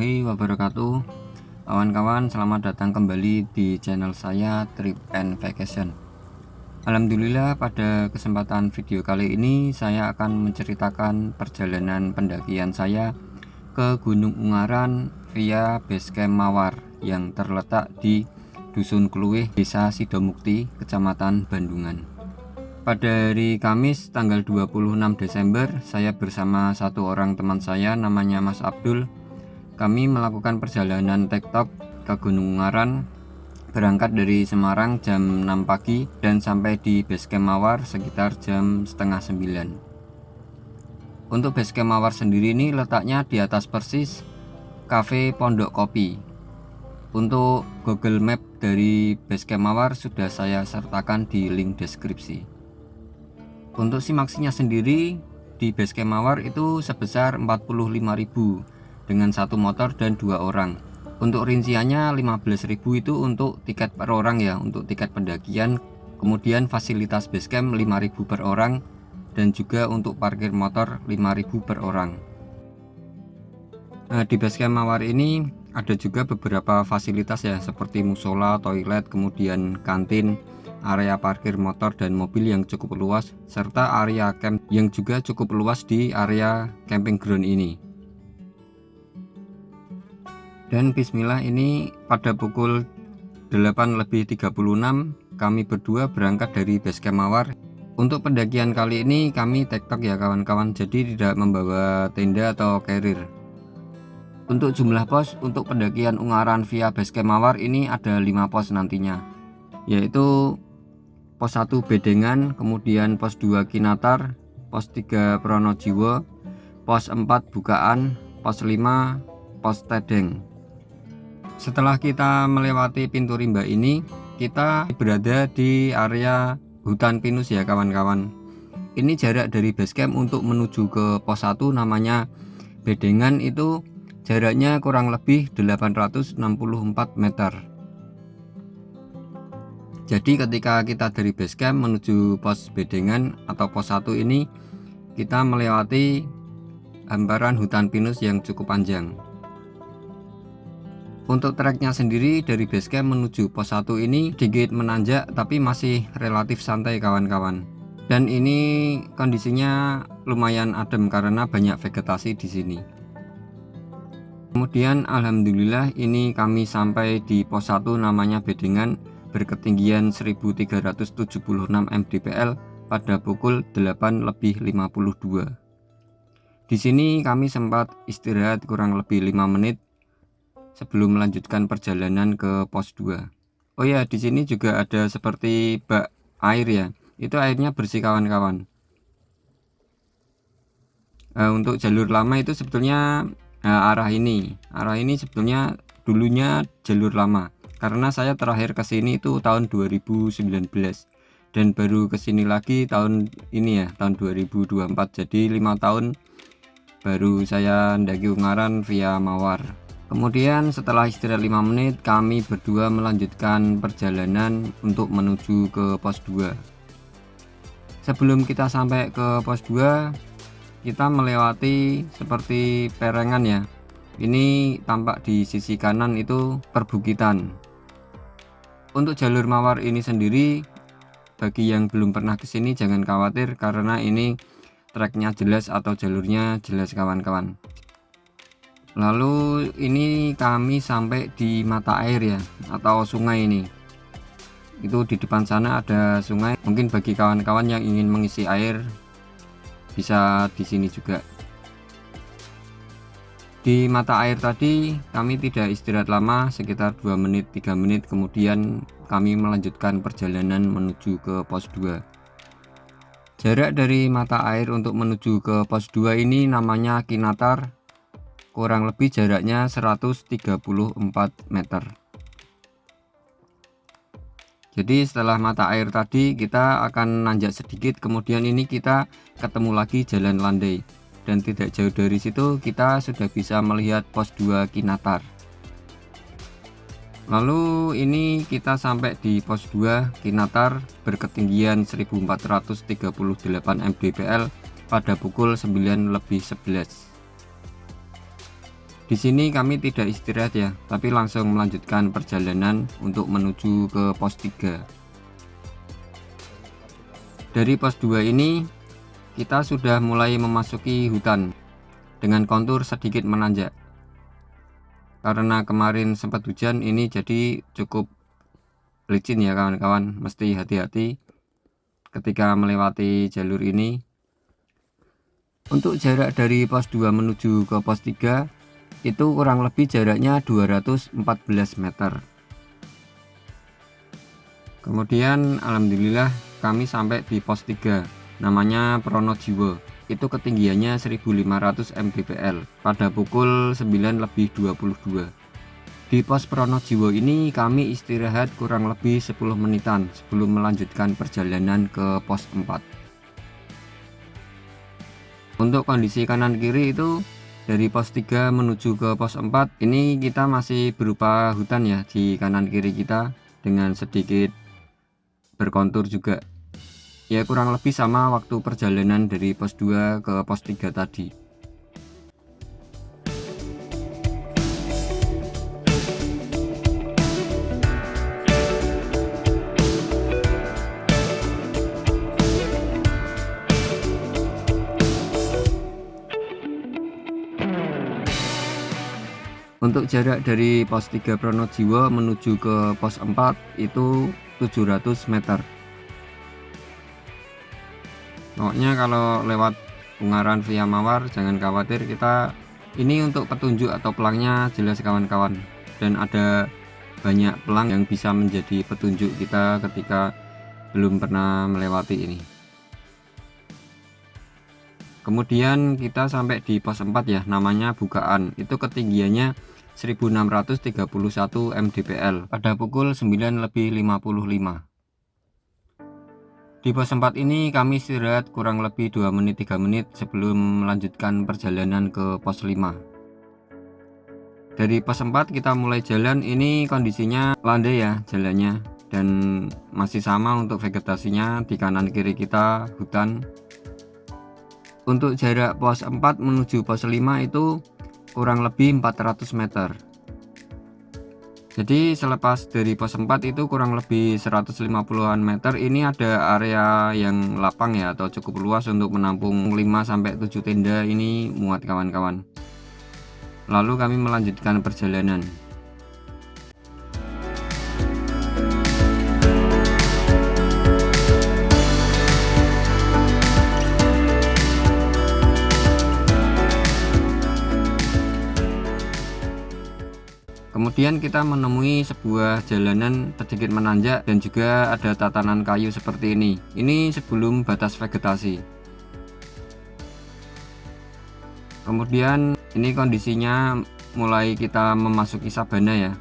warahmatullahi wabarakatuh. Kawan-kawan, selamat datang kembali di channel saya Trip and Vacation. Alhamdulillah, pada kesempatan video kali ini saya akan menceritakan perjalanan pendakian saya ke Gunung Ungaran via Basecamp Mawar yang terletak di Dusun Kluwih, Desa Sidomukti, Kecamatan Bandungan. Pada hari Kamis tanggal 26 Desember, saya bersama satu orang teman saya namanya Mas Abdul. Kami melakukan perjalanan tektok ke Gunung Ungaran, berangkat dari Semarang jam 6 pagi dan sampai di Basecamp Mawar sekitar jam setengah 9. Untuk Basecamp Mawar sendiri ini letaknya di atas persis Cafe Pondok Kopi. Untuk Google Map dari Basecamp Mawar sudah saya sertakan di link deskripsi. Untuk simaksinya sendiri di Basecamp Mawar itu sebesar 45.000 dengan satu motor dan 2 orang. Untuk rinciannya 15.000 itu untuk tiket per orang ya, untuk tiket pendakian. Kemudian fasilitas Basecamp 5.000 per orang dan juga untuk parkir motor 5.000 per orang. Nah, di Basecamp Mawar ini ada juga beberapa fasilitas ya, seperti musola, toilet, kemudian kantin, area parkir motor dan mobil yang cukup luas, serta area camp yang juga cukup luas di area camping ground ini. Dan bismillah, ini pada pukul 8:36 kami berdua berangkat dari Basecamp Mawar. Untuk pendakian kali ini kami tektok ya kawan-kawan, jadi tidak membawa tenda atau carrier. Untuk jumlah pos untuk pendakian Ungaran via Basecamp Mawar ini ada 5 pos nantinya, yaitu pos 1 Bedengan, kemudian pos 2 Kinatar, pos 3 Pronojiwo, pos 4 Bukaan, pos 5 pos Tedeng. Setelah kita melewati pintu rimba ini, kita berada di area hutan pinus ya kawan-kawan. Ini jarak dari Basecamp untuk menuju ke pos 1 namanya Bedengan itu jaraknya kurang lebih 864 meter. Jadi ketika kita dari Basecamp menuju pos Bedengan atau pos 1 ini, kita melewati hamparan hutan pinus yang cukup panjang. Untuk treknya sendiri dari Basecamp menuju pos 1 ini sedikit menanjak tapi masih relatif santai kawan-kawan. Dan ini kondisinya lumayan adem karena banyak vegetasi di sini. Kemudian alhamdulillah ini kami sampai di pos 1 namanya Bedengan, berketinggian 1376 mdpl pada pukul 8:52. Di sini kami sempat istirahat kurang lebih 5 menit sebelum melanjutkan perjalanan ke pos 2. Oh ya, di sini juga ada seperti bak air ya. Itu airnya bersih kawan-kawan. Untuk jalur lama itu sebetulnya arah ini sebetulnya dulunya jalur lama. Karena saya terakhir kesini itu tahun 2019 dan baru kesini lagi tahun ini ya, tahun 2024. Jadi 5 tahun baru saya mendaki Ungaran via Mawar. Kemudian setelah istirahat 5 menit, kami berdua melanjutkan perjalanan untuk menuju ke pos 2. Sebelum kita sampai ke pos 2, kita melewati seperti perengan ya. Ini tampak di sisi kanan itu perbukitan. Untuk jalur Mawar ini sendiri, bagi yang belum pernah kesini jangan khawatir karena ini treknya jelas atau jalurnya jelas kawan-kawan. Lalu ini kami sampai di mata air ya, atau sungai ini. Itu di depan sana ada sungai. Mungkin bagi kawan-kawan yang ingin mengisi air bisa di sini juga. Di mata air tadi kami tidak istirahat lama, sekitar 2 menit 3 menit kemudian kami melanjutkan perjalanan menuju ke pos 2. Jarak dari mata air untuk menuju ke pos 2 ini namanya Kinatar, kurang lebih jaraknya 134 meter. Jadi setelah mata air tadi kita akan nanjak sedikit, kemudian ini kita ketemu lagi jalan landai. Dan tidak jauh dari situ kita sudah bisa melihat pos 2 Kinatar. Lalu ini kita sampai di pos 2 Kinatar berketinggian 1438 mdpl pada pukul 9:11. Di sini kami tidak istirahat ya, tapi langsung melanjutkan perjalanan untuk menuju ke pos 3. Dari pos 2 ini kita sudah mulai memasuki hutan dengan kontur sedikit menanjak. Karena kemarin sempat hujan, ini jadi cukup licin ya kawan-kawan, mesti hati-hati ketika melewati jalur ini. Untuk jarak dari pos 2 menuju ke pos 3 itu kurang lebih jaraknya 214 meter. Kemudian alhamdulillah kami sampai di pos 3, namanya Pronojiwo. Itu ketinggiannya 1500 mdpl pada pukul 9:22. Di pos Pronojiwo ini kami istirahat kurang lebih 10 menitan sebelum melanjutkan perjalanan ke pos 4. Untuk kondisi kanan kiri itu dari pos 3 menuju ke pos 4 ini kita masih berupa hutan ya di kanan kiri kita, dengan sedikit berkontur juga. Ya kurang lebih sama waktu perjalanan dari pos 2 ke pos 3 tadi. Untuk jarak dari pos 3 Pronojiwo menuju ke pos 4 itu 700 meter. Pokoknya kalau lewat Ungaran via Mawar jangan khawatir, kita ini untuk petunjuk atau pelangnya jelas kawan-kawan, dan ada banyak pelang yang bisa menjadi petunjuk kita ketika belum pernah melewati ini. Kemudian kita sampai di pos 4 ya, namanya Bukaan. Itu ketinggiannya 1631 mdpl pada pukul 9:55. Di pos 4 ini kami istirahat kurang lebih 2 menit 3 menit sebelum melanjutkan perjalanan ke pos 5. Dari pos 4 kita mulai jalan, ini kondisinya landai ya jalannya, dan masih sama untuk vegetasinya, di kanan kiri kita hutan. Untuk jarak pos 4 menuju pos 5 itu kurang lebih 400 meter. Jadi selepas dari pos 4 itu kurang lebih 150-an meter, ini ada area yang lapang ya, atau cukup luas untuk menampung 5-7 tenda, ini muat kawan-kawan. Lalu kami melanjutkan perjalanan. Kemudian kita menemui sebuah jalanan sedikit menanjak dan juga ada tatanan kayu seperti ini. Ini sebelum batas vegetasi. Kemudian ini kondisinya mulai kita memasuki sabana ya.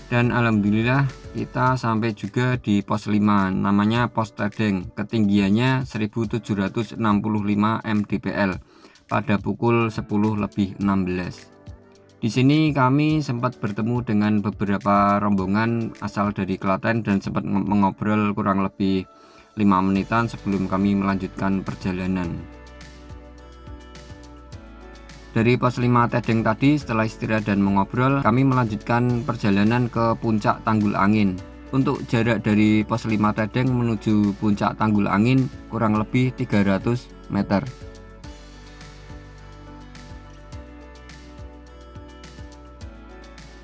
Dan alhamdulillah kita sampai juga di pos 5, namanya pos Tedeng. Ketinggiannya 1765 mdpl pada pukul 10:16. Di sini kami sempat bertemu dengan beberapa rombongan asal dari Klaten dan sempat mengobrol kurang lebih 5 menitan sebelum kami melanjutkan perjalanan. Dari pos 5 Tedeng tadi, setelah istirahat dan mengobrol, kami melanjutkan perjalanan ke puncak Tanggul Angin. Untuk jarak dari pos 5 Tedeng menuju puncak Tanggul Angin kurang lebih 300 meter.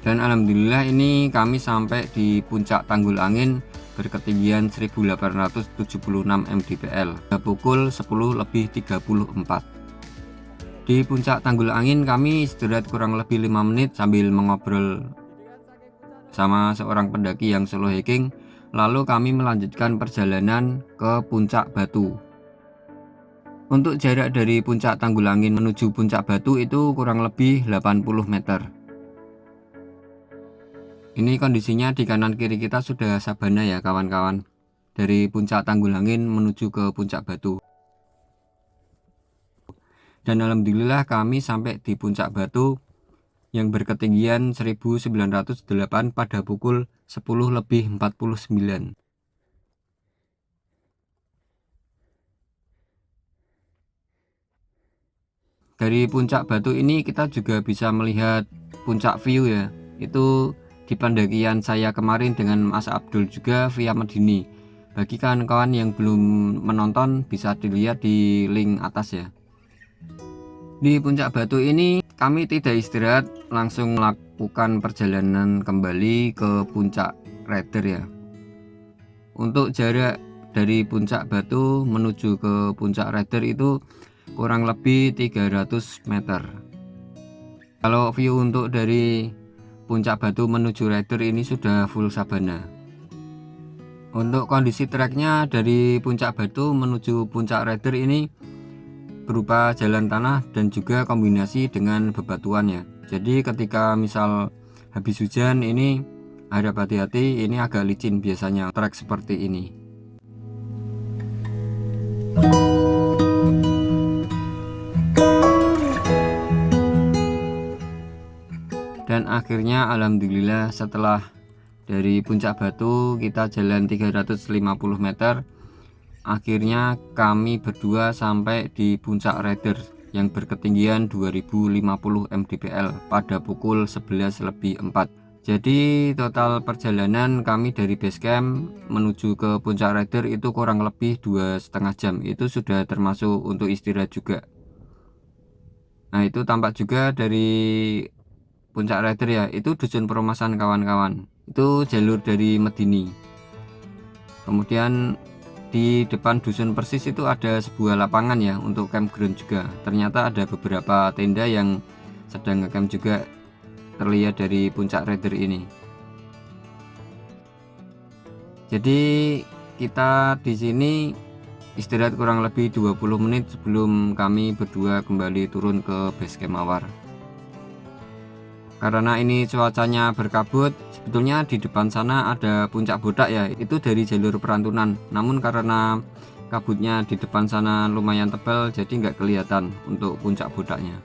Dan alhamdulillah ini kami sampai di puncak Tanggul Angin berketinggian 1876 mdpl pada pukul 10:34. Di puncak Tanggul Angin kami istirahat kurang lebih 5 menit sambil mengobrol sama seorang pendaki yang solo hiking. Lalu kami melanjutkan perjalanan ke Puncak Batu. Untuk jarak dari puncak Tanggul Angin menuju Puncak Batu itu kurang lebih 80 meter. Ini kondisinya di kanan kiri kita sudah sabana ya kawan-kawan, dari puncak Tanggul Angin menuju ke Puncak Batu. Dan alhamdulillah kami sampai di Puncak Batu yang berketinggian 1908 pada pukul 10:49. Dari puncak Batu ini kita juga bisa melihat puncak view ya. Itu di pendakian saya kemarin dengan Mas Abdul juga via Medini. Bagi kawan-kawan yang belum menonton bisa dilihat di link atas ya. Di puncak Batu ini kami tidak istirahat, langsung melakukan perjalanan kembali ke puncak Rider ya. Untuk jarak dari puncak Batu menuju ke puncak Rider itu kurang lebih 300 meter. Kalau view untuk dari puncak Batu menuju Rider ini sudah full sabana. Untuk kondisi treknya dari puncak Batu menuju puncak Rider ini berupa jalan tanah dan juga kombinasi dengan bebatuan ya. Jadi ketika misal habis hujan ini harap hati-hati, ini agak licin biasanya trek seperti ini. Dan akhirnya alhamdulillah setelah dari puncak Batu kita jalan 350 meter, akhirnya kami berdua sampai di puncak Rider yang berketinggian 2050 mdpl pada pukul 11:04. Jadi total perjalanan kami dari base camp menuju ke puncak Rider itu kurang lebih 2,5 jam. Itu sudah termasuk untuk istirahat juga. Nah itu tampak juga dari puncak Rider ya, itu Dusun Perumasan kawan-kawan. Itu jalur dari Medini. Kemudian di depan dusun persis itu ada sebuah lapangan ya untuk campground juga. Ternyata ada beberapa tenda yang sedang ngecamp juga terlihat dari puncak Rider ini. Jadi kita di sini istirahat kurang lebih 20 menit sebelum kami berdua kembali turun ke base camp Mawar. Karena ini cuacanya berkabut, sebetulnya di depan sana ada puncak Bodak ya, itu dari jalur Perantunan. Namun karena kabutnya di depan sana lumayan tebal, jadi nggak kelihatan untuk puncak Bodaknya.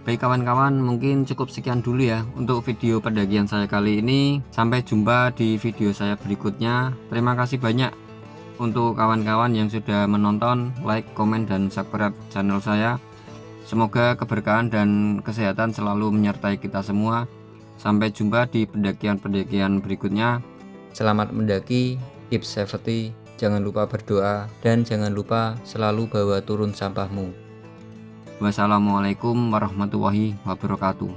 Baik kawan-kawan, mungkin cukup sekian dulu ya untuk video pendakian saya kali ini. Sampai jumpa di video saya berikutnya. Terima kasih banyak untuk kawan-kawan yang sudah menonton, like, komen, dan subscribe channel saya. Semoga keberkahan dan kesehatan selalu menyertai kita semua. Sampai jumpa di pendakian-pendakian berikutnya. Selamat mendaki, keep safety, jangan lupa berdoa, dan jangan lupa selalu bawa turun sampahmu. Wassalamualaikum warahmatullahi wabarakatuh.